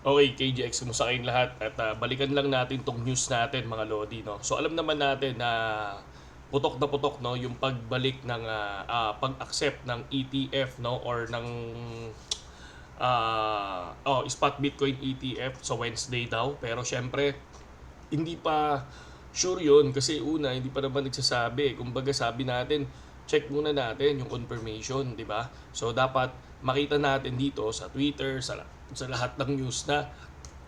Okay, KGX, kumusta kayong lahat? At balikan lang natin tong news natin mga Lodi, no? So alam naman natin na putok na putok, no, yung pagbalik ng pag-accept ng ETF, no, or ng spot Bitcoin ETF sa Wednesday daw. Pero syempre, hindi pa sure yun kasi una, hindi pa naman nagsasabi. Kumbaga sabi natin, check muna natin yung confirmation, di ba? So dapat makita natin dito sa Twitter, sa lahat ng news na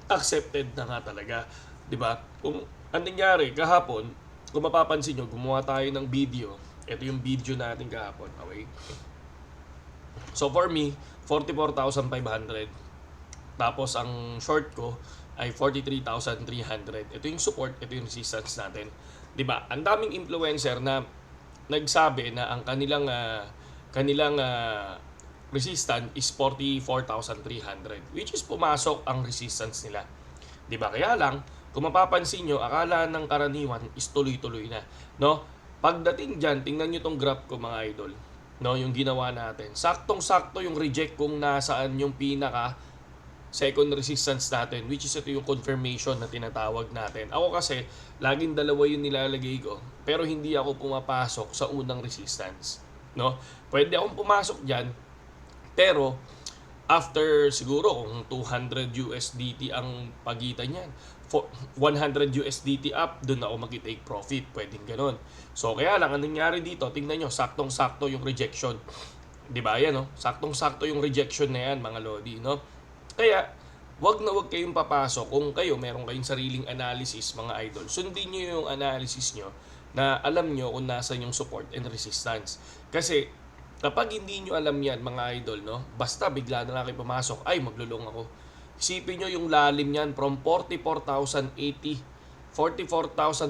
accepted na nga talaga, di ba? Kung ang nangyari kahapon, kung mapapansin nyo, gumawa tayo ng video. Ito yung video natin kahapon, okay? So for me, 44,500. Tapos ang short ko ay 43,300. Ito yung support, ito yung resistance natin. 'Di ba? Ang daming influencer na nagsabi na ang kanilang resistance is 44,300, which is pumasok ang resistance nila. 'Di ba? Kaya lang kung mapapansin nyo, akala ng karaniwan is tuloy-tuloy na, no? Pagdating diyan, tingnan niyo tong graph ko mga idol. No, yung ginawa natin. Saktong-sakto yung reject kung nasaan yung pinaka second resistance natin, which is ito yung confirmation na tinatawag natin. Ako kasi, laging dalawa yung nilalagay ko, pero hindi ako pumapasok sa unang resistance. No? Pwede akong pumasok dyan, pero after siguro kung 200 USDT ang pagitan niyan, 100 USDT up, doon ako mag-take profit. Pwedeng ganun. So, kaya lang, ang nangyari dito, tingnan nyo, saktong-sakto yung rejection. Di ba? Yan, no? Saktong-sakto yung rejection na yan, mga Lodi, no? Kaya, wag na wag kayong papasok kung kayo meron kayong sariling analysis, mga idol. Sundin nyo yung analysis nyo na alam nyo kung nasan yung support and resistance. Kasi, kapag hindi nyo alam yan, mga idol, no? Basta bigla na lang kayo pumasok, ay, maglulong ako. Isipin nyo yung lalim niyan from 44,080, 44,480,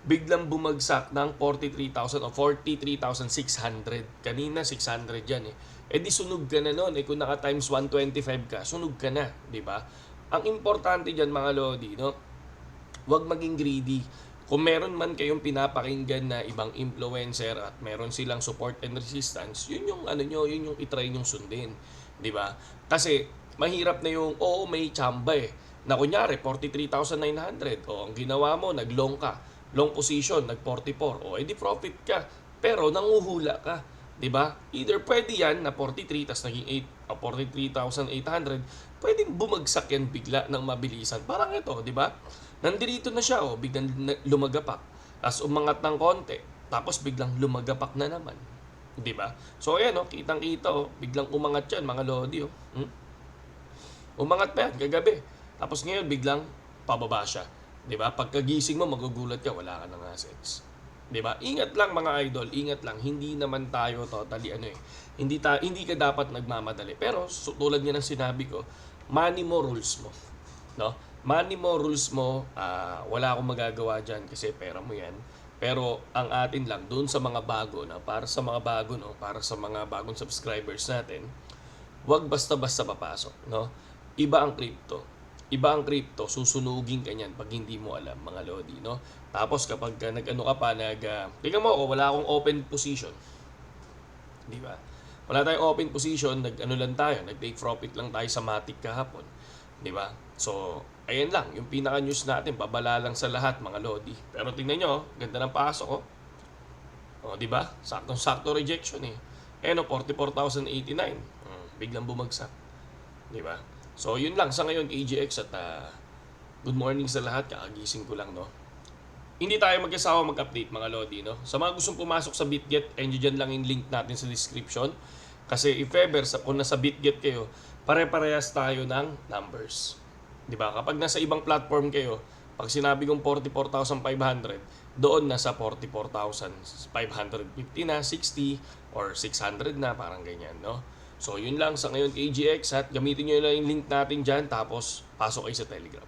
biglang bumagsak ng 43,000 o 43,600. Kanina 600 yan eh. Eh di sunog ka na noon. Eh kung naka times 125 ka, sunog ka na, di ba? Ang importante diyan mga Lodi, no? Huwag maging greedy. Kung meron man kayong pinapakinggan na ibang influencer at meron silang support and resistance, yun yung yun yung i-try nyong sundin, di ba? Kasi mahirap na yung, may tsamba eh. Na kunyari, 43,900. O, ang ginawa mo, nag-long ka. Long position, nag-44. O, edi profit ka. Pero, nanguhula ka. Diba? Either pwede yan na 43, tas naging 43,800. Pwedeng bumagsak yan bigla ng mabilisan. Parang ito, diba? Nandito na siya, biglang lumagapak. Tapos umangat ng konti. Tapos biglang lumagapak na naman. Diba? So, ayan, kitang-kita, biglang umangat yan, mga Lodi, Umangat pa yan kagabi. Tapos ngayon biglang pababa siya. 'Di ba? Pagkagising mo magugulat ka, wala ka ng assets. 'Di ba? Ingat lang mga idol, ingat lang. Hindi naman tayo totally hindi ka dapat nagmamadali. Pero tulad nga ng sinabi ko, money mo rules mo, no? Money mo rules mo, wala akong magagawa diyan kasi pera mo 'yan. Pero ang atin lang doon sa mga bago na para sa mga bago, no, para sa mga bagong subscribers natin, wag basta-basta papasok, no? Iba ang crypto. Iba ang crypto, susunugin ka niyan pag hindi mo alam, mga Lodi, no? Tapos kapag ka pa, tingnan mo ako, wala akong open position. Di ba? Wala tayong open position, lang tayo, nag-take profit lang tayo sa Matic kahapon. Di ba? So, ayan lang, yung pinaka-news natin, babala lang sa lahat, mga Lodi. Pero tingnan nyo, ganda ng pasok, di ba? Saktong-sakto rejection eh. 44,089. Biglang bumagsak. Di ba? So, yun lang sa ngayon, KGX, at good morning sa lahat. Kakagising ko lang, no? Hindi tayo mag-asawa mag-update, mga Lodi, no? Sa mga gustong pumasok sa BitGet, dyan lang yung link natin sa description. Kasi if ever, kung nasa BitGet kayo, pare-parehas tayo ng numbers. Di ba? Kapag nasa ibang platform kayo, pag sinabi kong 44,500, doon nasa 44,550 na, 60, or 600 na, parang ganyan, no? So, yun lang sa ngayon, KGX, at gamitin nyo lang yung link natin dyan, tapos pasok kayo sa Telegram.